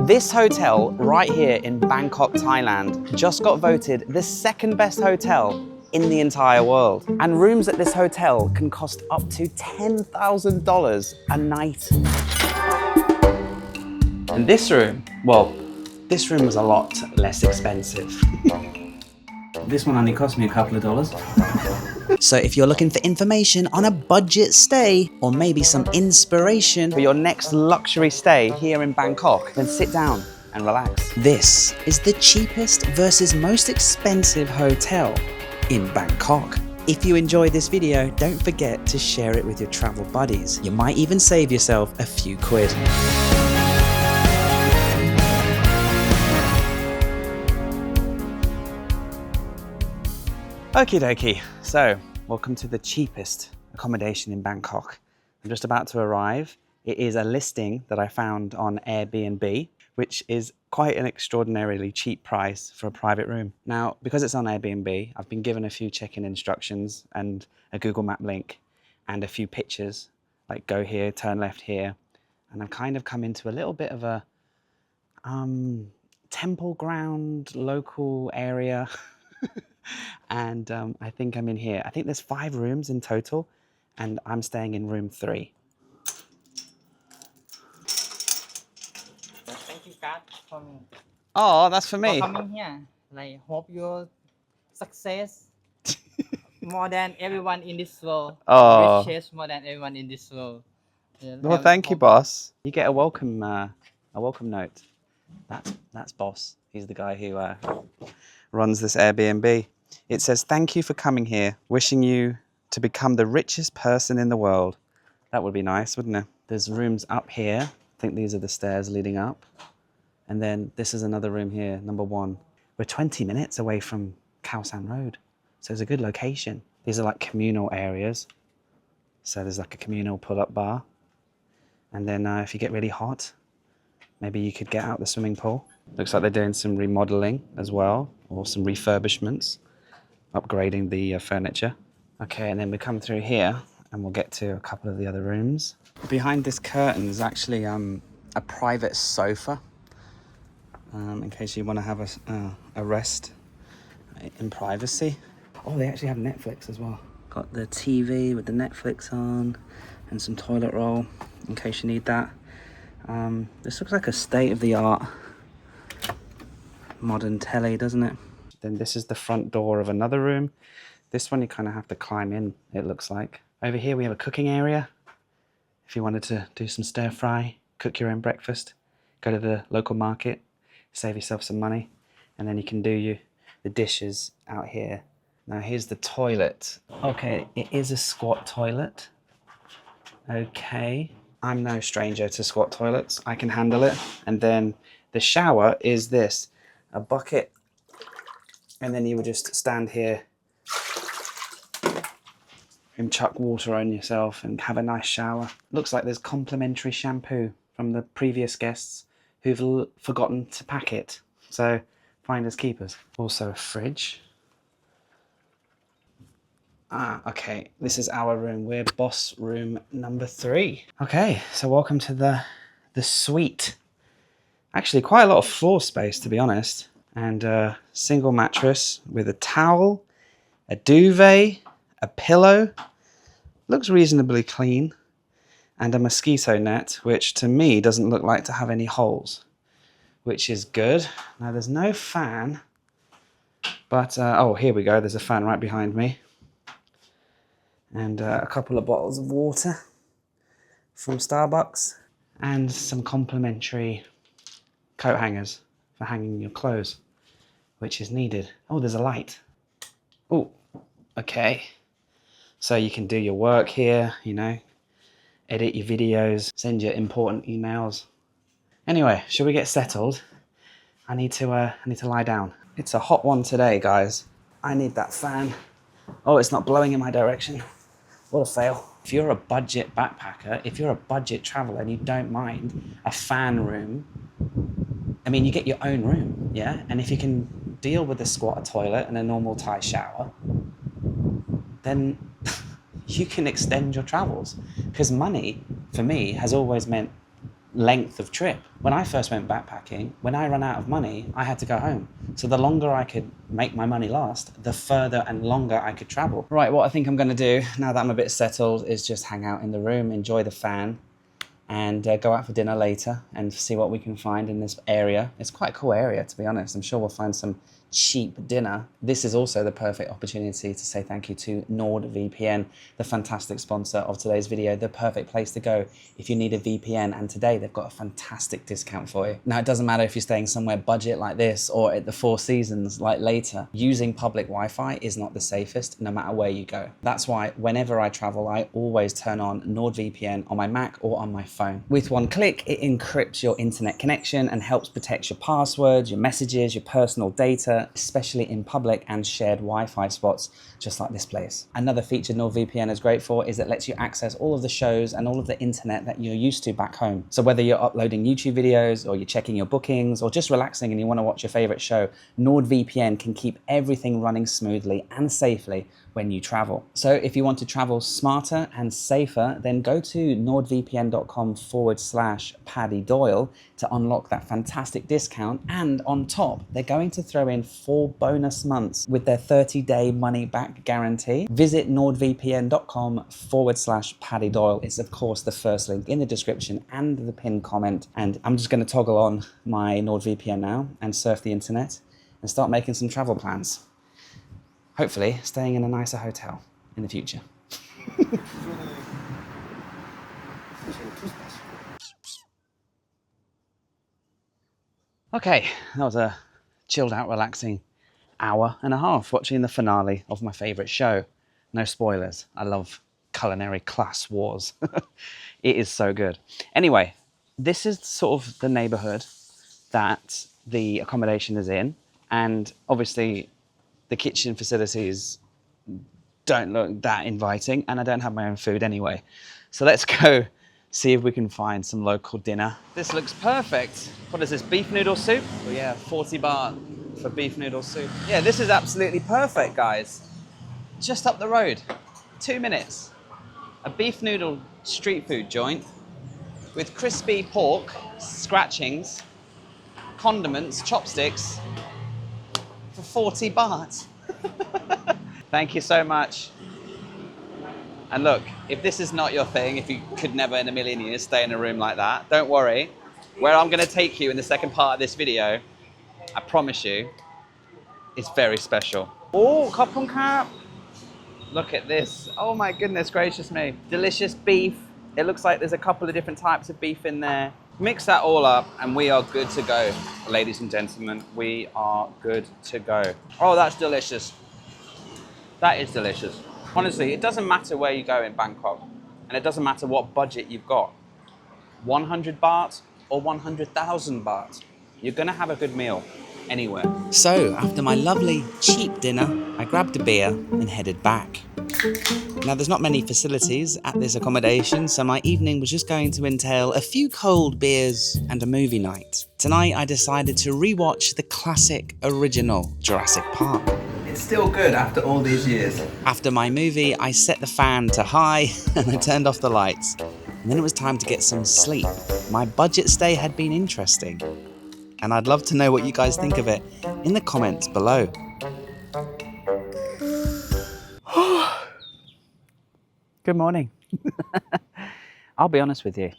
This hotel right here in Bangkok, Thailand, just got voted the second best hotel in the entire world. And rooms at this hotel can cost up to $10,000 a night. And this room, well, this room was a lot less expensive. This one only cost me a couple of dollars. So if you're looking for information on a budget stay, or maybe some inspiration for your next luxury stay here in Bangkok, then sit down and relax. This is the cheapest versus most expensive hotel in Bangkok. If you enjoyed this video, don't forget to share it with your travel buddies. You might even save yourself a few quid. Okie dokie, so welcome to the cheapest accommodation in Bangkok. I'm just about to arrive. It is a listing that I found on Airbnb, which is quite an extraordinarily cheap price for a private room. Now, because it's on Airbnb, I've been given a few check-in instructions and a Google Map link and a few pictures, like go here, turn left here. And I've kind of come into a little bit of a temple ground local area. And I think I'm in here. I think there's 5 rooms in total, and I'm staying in room 3. Thank you, God, for Oh, that's for me. coming here. Like, hope your success more than everyone in this world. Oh. Riches more than everyone in this world. Yeah, Well, thank you, boss. You get a welcome note. That's boss. He's the guy who runs this Airbnb. It says, "Thank you for coming here. Wishing you to become the richest person in the world." That would be nice, wouldn't it? There's rooms up here. I think these are the stairs leading up. And then this is another room here, number 1. We're 20 minutes away from Khao San Road. So it's a good location. These are like communal areas. So there's like a communal pull-up bar. And then if you get really hot, maybe you could get out the swimming pool. Looks like they're doing some remodeling as well, or some refurbishments, upgrading the furniture. Okay, and then we come through here and we'll get to a couple of the other rooms. Behind this curtain is actually a private sofa, in case you want to have a rest in privacy. Oh, they actually have Netflix as well. Got the TV with the Netflix on and some toilet roll in case you need that. This looks like a state-of-the-art modern telly, doesn't it? Then this is the front door of another room. This one you kind of have to climb in, it looks like. Over here we have a cooking area. If you wanted to do some stir fry, cook your own breakfast, go to the local market, save yourself some money, and then you can do the dishes out here. Now here's the toilet. Okay, it is a squat toilet. Okay, I'm no stranger to squat toilets. I can handle it. And then the shower is this, a bucket, and then you would just stand here and chuck water on yourself and have a nice shower. Looks like there's complimentary shampoo from the previous guests who've forgotten to pack it. So finders keepers. Also a fridge. Okay, this is our room. We're boss room number 3. Okay, so welcome to the suite. Actually, quite a lot of floor space, to be honest. And a single mattress with a towel, a duvet, a pillow. Looks reasonably clean. And a mosquito net, which to me doesn't look like to have any holes, which is good. Now there's no fan, but oh, here we go. There's a fan right behind me. And a couple of bottles of water from Starbucks and some complimentary coat hangers for hanging your clothes, which is needed. Oh, there's a light. Oh, okay. So you can do your work here, you know, edit your videos, send your important emails. Anyway, shall we get settled? I need to lie down. It's a hot one today, guys. I need that fan. Oh, it's not blowing in my direction. What a fail. If you're a budget backpacker, if you're a budget traveler and you don't mind a fan room, I mean, you get your own room, yeah? And if you can deal with a squatter toilet and a normal Thai shower, then you can extend your travels. Because money, for me, has always meant length of trip. When I first went backpacking, when I ran out of money, I had to go home. So the longer I could make my money last, the further and longer I could travel. Right, what I think I'm going to do now that I'm a bit settled is just hang out in the room, enjoy the fan, and go out for dinner later and see what we can find in this area. It's quite a cool area, to be honest. I'm sure we'll find some cheap dinner. This is also the perfect opportunity to say thank you to NordVPN, the fantastic sponsor of today's video, the perfect place to go if you need a VPN. And today they've got a fantastic discount for you. Now, it doesn't matter if you're staying somewhere budget like this or at the Four Seasons like later. Using public Wi-Fi is not the safest no matter where you go. That's why whenever I travel, I always turn on NordVPN on my Mac or on my phone. With one click, it encrypts your internet connection and helps protect your passwords, your messages, your personal data, especially in public and shared Wi-Fi spots, just like this place. Another feature NordVPN is great for is it lets you access all of the shows and all of the internet that you're used to back home. So whether you're uploading YouTube videos or you're checking your bookings or just relaxing and you want to watch your favorite show, NordVPN can keep everything running smoothly and safely when you travel. So if you want to travel smarter and safer, then go to nordvpn.com/Paddy Doyle to unlock that fantastic discount. And on top, they're going to throw in 4 bonus months with their 30-day money-back guarantee. Visit nordvpn.com/Paddy Doyle. It's of course the first link in the description and the pinned comment. And I'm just going to toggle on my NordVPN now and surf the internet and start making some travel plans. Hopefully staying in a nicer hotel in the future. Okay, that was a chilled out, relaxing hour and a half watching the finale of my favourite show. No spoilers. I love culinary class wars. It is so good. Anyway, this is sort of the neighbourhood that the accommodation is in, and obviously the kitchen facilities don't look that inviting, and I don't have my own food anyway. So let's go see if we can find some local dinner. This looks perfect. What is this, beef noodle soup? Oh yeah, 40 baht for beef noodle soup. Yeah, this is absolutely perfect, guys. Just up the road, 2 minutes. A beef noodle street food joint with crispy pork, scratchings, condiments, chopsticks, for 40 baht. Thank you so much. And look, if this is not your thing, if you could never in a million years stay in a room like that, don't worry. Where I'm going to take you in the second part of this video, I promise you, it's very special. Oh, khop khap. Look at this. Oh my goodness gracious me. Delicious beef. It looks like there's a couple of different types of beef in there. Mix that all up and we are good to go. Ladies and gentlemen, we are good to go. Oh, that's delicious. That is delicious. Honestly, it doesn't matter where you go in Bangkok, and it doesn't matter what budget you've got. 100 baht or 100,000 baht. You're gonna have a good meal anywhere. So, after my lovely cheap dinner, I grabbed a beer and headed back. Now, there's not many facilities at this accommodation, so my evening was just going to entail a few cold beers and a movie night. Tonight, I decided to rewatch the classic original Jurassic Park. It's still good after all these years. After my movie, I set the fan to high and I turned off the lights. And then it was time to get some sleep. My budget stay had been interesting. And I'd love to know what you guys think of it in the comments below. Good morning. I'll be honest with you.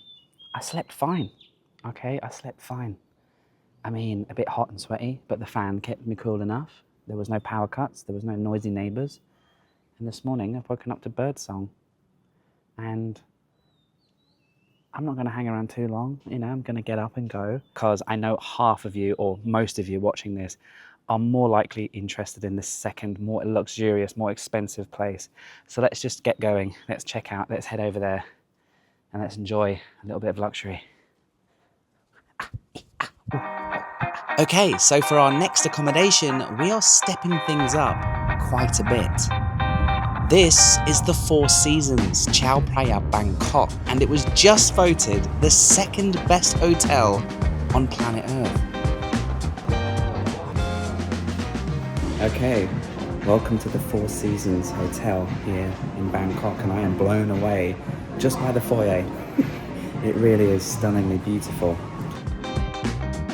I slept fine. Okay, I slept fine. I mean, a bit hot and sweaty, but the fan kept me cool enough. There was no power cuts, there was no noisy neighbours. And this morning I've woken up to birdsong. And I'm not going to hang around too long, you know, I'm going to get up and go. Because I know half of you, or most of you watching this, are more likely interested in this second, more luxurious, more expensive place. So let's just get going, let's check out, let's head over there, and let's enjoy a little bit of luxury. Okay, so for our next accommodation, we are stepping things up quite a bit. This is the Four Seasons, Chao Phraya, Bangkok, and it was just voted the second best hotel on planet Earth. Okay, welcome to the Four Seasons Hotel here in Bangkok, and I am blown away just by the foyer. It really is stunningly beautiful.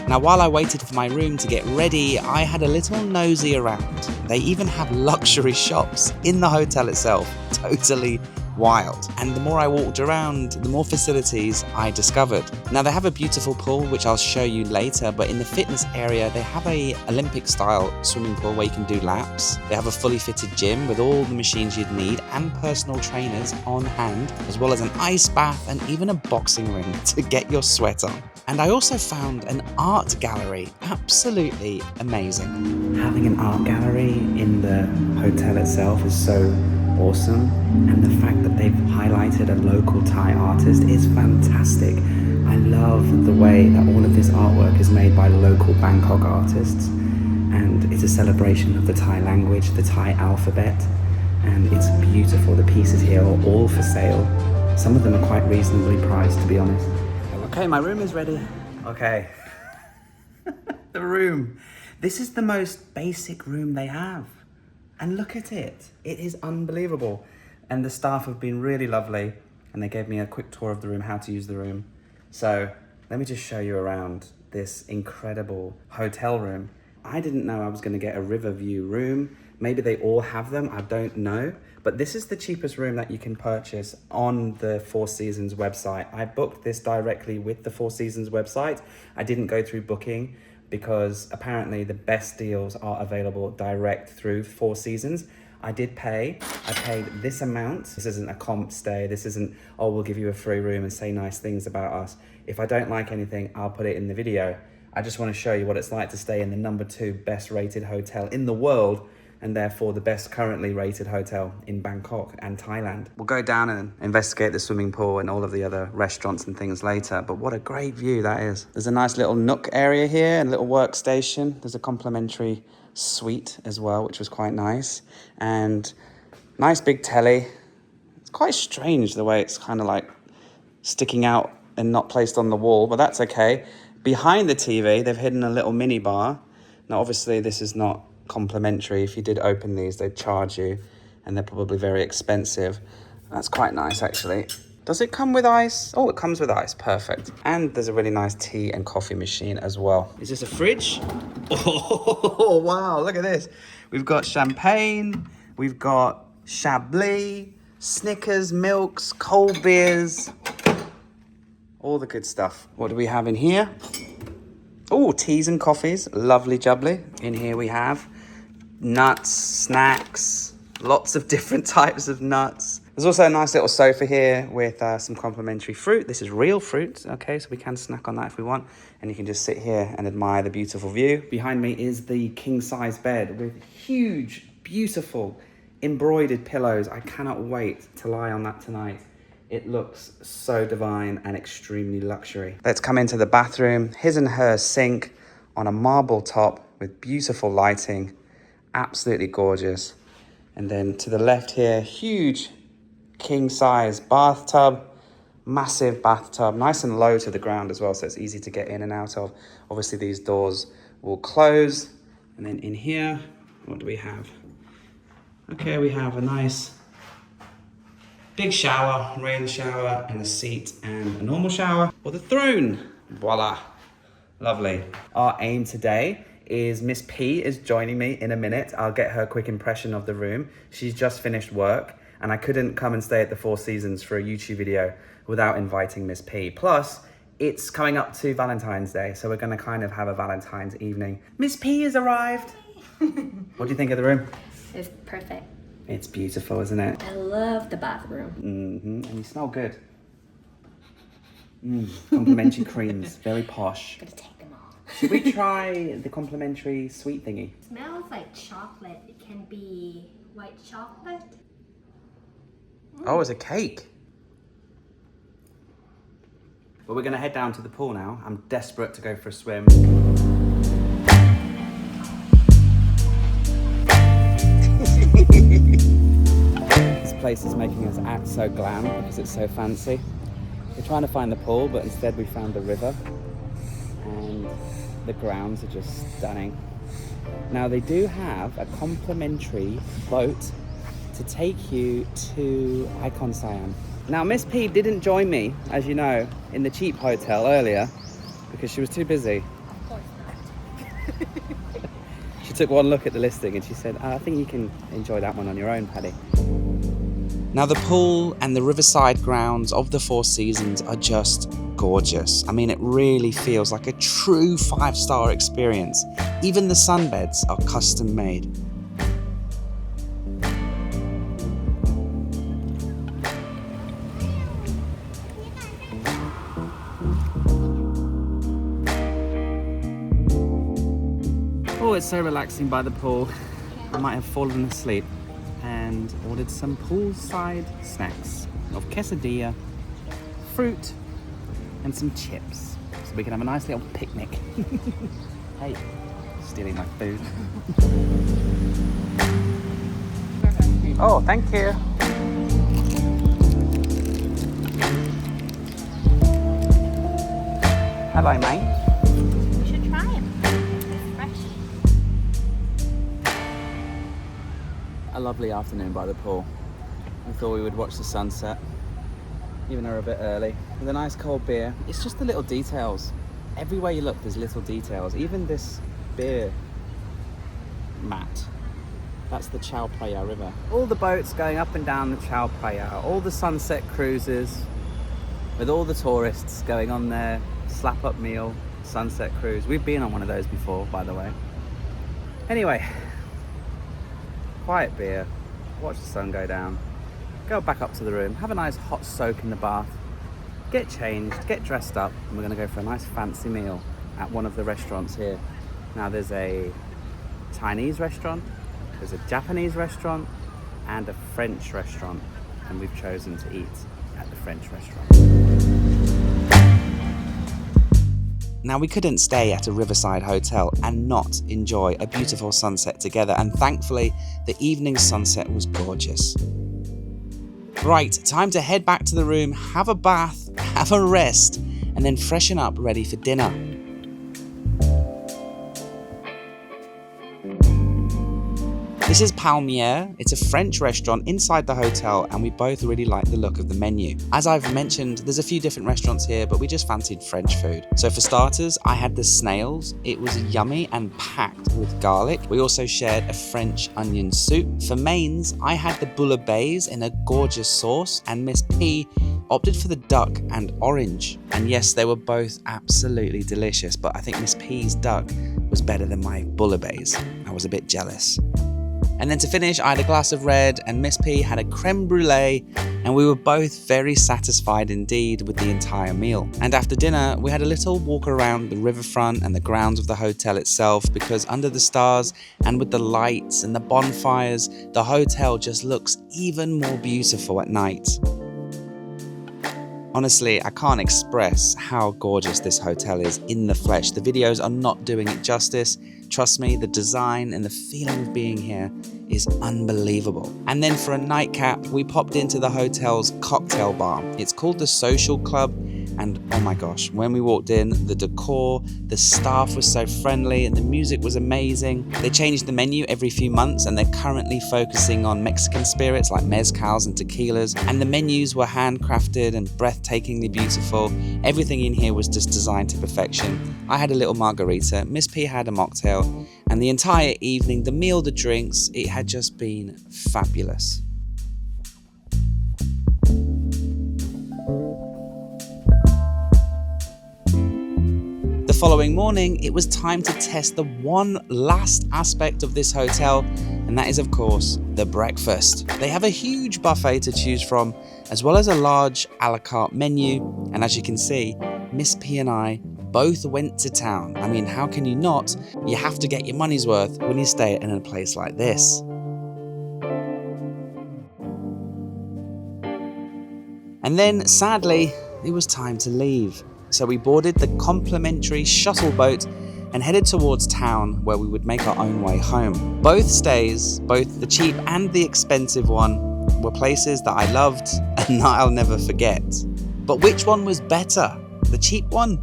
Now, while I waited for my room to get ready, I had a little nosy around. They even have luxury shops in the hotel itself. Totally wild. And the more I walked around, the more facilities I discovered. Now, they have a beautiful pool, which I'll show you later, but in the fitness area, they have a Olympic-style swimming pool where you can do laps. They have a fully fitted gym with all the machines you'd need and personal trainers on hand, as well as an ice bath and even a boxing ring to get your sweat on. And I also found an art gallery. Absolutely amazing. Having an art gallery in the hotel itself is so awesome, and the fact that they've highlighted a local Thai artist is fantastic. I love the way that all of this artwork is made by local Bangkok artists, and it's a celebration of the Thai language, the Thai alphabet, and it's beautiful. The pieces here are all for sale. Some of them are quite reasonably priced, to be honest. Okay, my room is ready. Okay. The room. This is the most basic room they have. And look at it. It is unbelievable. And the staff have been really lovely, and they gave me a quick tour of the room, how to use the room. So let me just show you around this incredible hotel room. I didn't know I was going to get a river view room. Maybe they all have them, I don't know. But this is the cheapest room that you can purchase on the Four Seasons website. I booked this directly with the Four Seasons website. I didn't go through booking, because apparently the best deals are available direct through Four Seasons. I did pay. I paid this amount. This isn't a comp stay. This isn't, oh, we'll give you a free room and say nice things about us. If I don't like anything, I'll put it in the video. I just want to show you what it's like to stay in the #2 best rated hotel in the world, and therefore the best currently rated hotel in Bangkok and Thailand. We'll go down and investigate the swimming pool and all of the other restaurants and things later, but what a great view that is. There's a nice little nook area here and a little workstation. There's a complimentary suite as well, which was quite nice. And nice big telly. It's quite strange the way it's kind of like sticking out and not placed on the wall, but that's okay. Behind the TV, they've hidden a little mini bar. Now, obviously, this is not complimentary. If you did open these, they'd charge you, and they're probably very expensive. That's quite nice, actually. Does it come with ice? Oh, it comes with ice. Perfect. And there's a really nice tea and coffee machine as well. Is this a fridge? Oh, wow. Look at this. We've got champagne. We've got Chablis, Snickers, milks, cold beers. All the good stuff. What do we have in here? Oh, teas and coffees. Lovely jubbly. In here we have nuts, snacks, lots of different types of nuts. There's also a nice little sofa here with some complimentary fruit. This is real fruit, okay, so we can snack on that if we want. And you can just sit here and admire the beautiful view. Behind me is the king-size bed with huge, beautiful, embroidered pillows. I cannot wait to lie on that tonight. It looks so divine and extremely luxury. Let's come into the bathroom. His and her sink on a marble top with beautiful lighting. Absolutely gorgeous. And then to the left here, huge king-size bathtub. Massive bathtub, nice and low to the ground as well, so it's easy to get in and out of. Obviously, these doors will close. And then in here, what do we have? Okay, we have a nice big shower, rain shower, and a seat and a normal shower. Or the throne. Voila. Lovely. Our aim today is Miss P is joining me in a minute. I'll get her quick impression of the room. She's just finished work, and I couldn't come and stay at the Four Seasons for a YouTube video without inviting Miss P. Plus, it's coming up to Valentine's Day, so we're gonna kind of have a Valentine's evening. Miss P has arrived. What do you think of the room? It's perfect. It's beautiful, isn't it? I love the bathroom. And you smell good. Complimentary creams, very posh. Gonna take them all. Should we try the complimentary sweet thingy? It smells like chocolate. It can be white chocolate. Oh, it's a cake. Well, we're gonna head down to the pool now. I'm desperate to go for a swim. This place is making us act so glam because it's so fancy. We're trying to find the pool, but instead we found the river. And the grounds are just stunning. Now, they do have a complimentary boat to take you to Icon Siam. Now, Miss P didn't join me, as you know, in the cheap hotel earlier because she was too busy. Of course not. She took one look at the listing and she said, I think you can enjoy that one on your own, Paddy. Now, the pool and the riverside grounds of the Four Seasons are just gorgeous. I mean, it really feels like a true 5-star experience. Even the sunbeds are custom made. Oh, it's so relaxing by the pool. I might have fallen asleep and ordered some poolside snacks of quesadilla, fruit, and some chips. So we can have a nice little picnic. Hey, stealing my food. Oh, thank you. Hello, mate. You should try them. They're fresh. A lovely afternoon by the pool. We thought we would watch the sunset, even though we're a bit early, with a nice cold beer. It's just the little details. Everywhere you look, there's little details. Even this beer mat, that's the Chao Phraya River. All the boats going up and down the Chao Phraya, all the sunset cruises, with all the tourists going on their slap-up meal sunset cruise. We've been on one of those before, by the way. Anyway, quiet beer, watch the sun go down, go back up to the room, have a nice hot soak in the bath, get changed, get dressed up, and we're going to go for a nice fancy meal at one of the restaurants here. Now, there's a Chinese restaurant, there's a Japanese restaurant, and a French restaurant, and we've chosen to eat at the French restaurant. Now, we couldn't stay at a riverside hotel and not enjoy a beautiful sunset together, and thankfully the evening sunset was gorgeous. Right, time to head back to the room, have a bath, have a rest, and then freshen up ready for dinner. This is Palmier. It's a French restaurant inside the hotel, and we both really like the look of the menu. As I've mentioned, there's a few different restaurants here, but we just fancied French food. So for starters, I had the snails. It was yummy and packed with garlic. We also shared a French onion soup. For mains, I had the bouillabaisse in a gorgeous sauce, and Miss P opted for the duck and orange. And yes, they were both absolutely delicious, but I think Miss P's duck was better than my bouillabaisse. I was a bit jealous. And then to finish, I had a glass of red and Miss P had a creme brulee, and we were both very satisfied indeed with the entire meal. And after dinner, we had a little walk around the riverfront and the grounds of the hotel itself, because under the stars and with the lights and the bonfires, the hotel just looks even more beautiful at night. Honestly, I can't express how gorgeous this hotel is in the flesh. The videos are not doing it justice. Trust me, the design and the feeling of being here is unbelievable. And then for a nightcap, we popped into the hotel's cocktail bar. It's called the Social Club, and oh my gosh, when we walked in, the decor, the staff was so friendly, and the music was amazing. They changed the menu every few months, and they're currently focusing on Mexican spirits like mezcals and tequilas, and the menus were handcrafted and breathtakingly beautiful. Everything in here was just designed to perfection. I had a little margarita, Miss P had a mocktail, and the entire evening, the meal, the drinks, it had just been fabulous. The following morning, it was time to test the one last aspect of this hotel, and that is, of course, the breakfast. They have a huge buffet to choose from, as well as a large a la carte menu, and as you can see, Miss P and I both went to town. I mean, how can you not? You have to get your money's worth when you stay in a place like this. And then, sadly, it was time to leave. So we boarded the complimentary shuttle boat and headed towards town, where we would make our own way home. Both stays, both the cheap and the expensive one, were places that I loved and that I'll never forget. But which one was better? The cheap one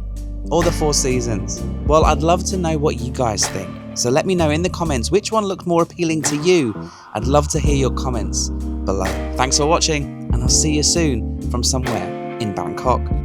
or the Four Seasons? Well, I'd love to know what you guys think. So let me know in the comments which one looked more appealing to you. I'd love to hear your comments below. Thanks for watching, and I'll see you soon from somewhere in Bangkok.